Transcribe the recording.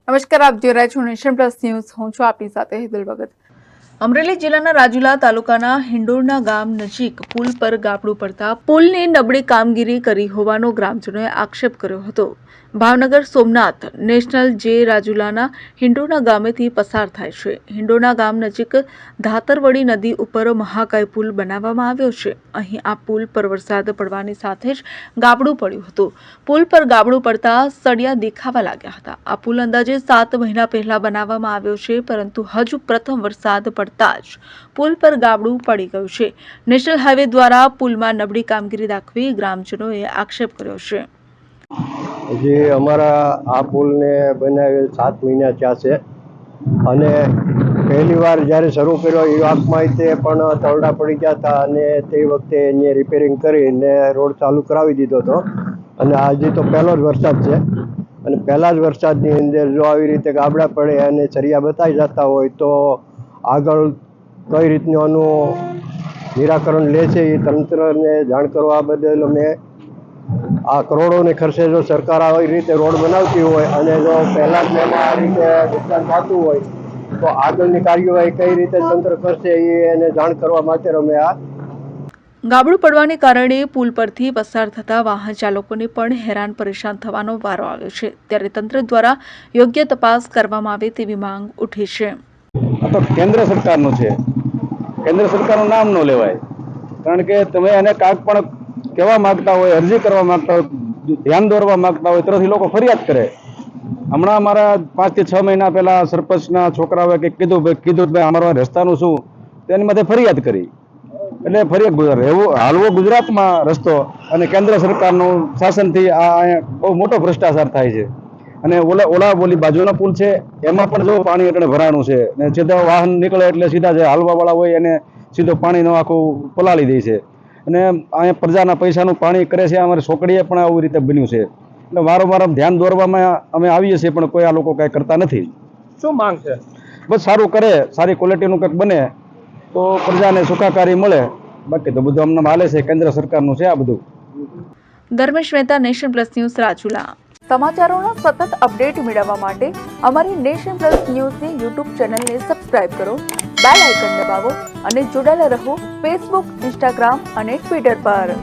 નમસ્કાર, આપ જોઈ રહ્યા છો નેશન પ્લસ ન્યૂઝ. હું છું આપની સાથે હેતલ ભગત. અમરેલી જિલ્લાના રાજુલા તાલુકાના હિંડોળના ગામ નજીક પુલ પર ગાબડું પડતા પુલની નબળી કામગીરી કરી હોવાનો ગ્રામજનોએ આક્ષેપ કર્યો હતો. ભાવનગર સોમનાથ નેશનલ જે રાજુલાના હિંડોળના ગામેથી પસાર થાય છે. હિંડોળના ગામ નજીક ધાતરવડી નદી ઉપર મહાકાય પુલ બનાવવામાં આવ્યો છે. અહીં આ પુલ પર વરસાદ પડવાની સાથે જ ગાબડું પડ્યું હતું. પુલ પર ગાબડું પડતા સળિયા દેખાવા લાગ્યા હતા. આ પુલ અંદાજે 7 મહિના પહેલા બનાવવામાં આવ્યો છે, પરંતુ હજુ પ્રથમ વરસાદ પડતા જ પુલ પર ગાબડું પડી ગયું છે. નેશનલ હાઈવે દ્વારા પુલમાં નબળી કામગીરી દાખવી ગ્રામજનોએ આક્ષેપ કર્યો છે. જે અમારા આ પુલને બનાવેલ 7 મહિના થયા છે અને પહેલી વાર જ્યારે શરૂ કર્યો એ વખતમાં તે પણ તરડા પડી ગયા હતા અને તે વખતે એને રિપેરિંગ કરીને રોડ ચાલુ કરાવી દીધો હતો. અને આજે તો પહેલો જ વરસાદ છે અને પહેલા જ વરસાદની અંદર જો આવી રીતે ગાબડા પડે અને ચરિયા બતાવી જતા હોય તો આગળ કઈ રીતનું આનું નિરાકરણ લે છે એ તંત્રને જાણ કરવા બદલ અમે આ કરોડોને ખર્ચે જો સરકાર આવી રીતે રોડ બનાવતી હોય અને જો પહેલાં જ એમાં આ રીતે નુકસાન થતું હોય તો આગળની કાર્યવાહી કઈ રીતે તંત્ર કરશે એને જાણ કરવા માટે અમે આ ગાબડું પડવાને કારણે પુલ પરથી પસાર થતા વાહન ચાલકોને પણ હેરાન પરેશાન થવાનો વારો આવ્યો છે. ત્યારે તંત્ર દ્વારા યોગ્ય તપાસ કરવામાં આવે તેવી માંગ ઉઠી છે. આ તો કેન્દ્ર સરકારનું છે. કેન્દ્ર સરકારનું નામ ન લેવાય, કારણ કે તમે એને કાંઈક પણ કહેવા માંગતા હોય, અરજી કરવા માંગતા હોય, ધ્યાન દોરવા માંગતા હોય તરફથી લોકો ફરિયાદ કરે. હમણાં અમારા 5 થી 6 મહિના પહેલા સરપંચના છોકરાઓએ કંઈક કીધું ભાઈ અમારા રસ્તાનું શું, તેની માટે ફરિયાદ કરી. એટલે ફરિયાદ હાલવો ગુજરાતમાં રસ્તો અને કેન્દ્ર સરકારનું શાસનથી આ બહુ મોટો ભ્રષ્ટાચાર થાય છે. અને ઓલા બોલી બાજુનો પુલ છે એમાં પણ જો પાણી એટલે ભરાણું છે ને સીધા વાહન નીકળે એટલે સીધા જે હાલવાવાળા હોય એને સીધો પાણીનો આખું પલાળી દે છે. અને અહીંયા પ્રજાના પૈસાનું પાણી કરે છે. અમારી છોકરીએ પણ આવી રીતે બન્યું છે. એટલે વારંવાર ધ્યાન દોરવામાં અમે આવીએ છીએ પણ કોઈ આ લોકો કાંઈ કરતા નથી. શું માંગ છે? બસ સારું કરે, સારી ક્વોલિટીનું કંઈક બને તો પ્રજાને સુખાકારી મળે. બાકી તો બધું અમને હાલે છે, કેન્દ્ર સરકારનું છે આ બધું. Dharmesh Mehta, nation plus news, Rajula. સમાચારોના સતત અપડેટ મેળવવા માટે અમારી નેશન પ્લસ ન્યૂઝની યુટ્યુબ ચેનલને સબસ્ક્રાઇબ કરો, બેલ આઇકન દબાવો અને જોડાયેલા રહો ફેસબુક, ઇન્સ્ટાગ્રામ અને ટ્વિટર પર.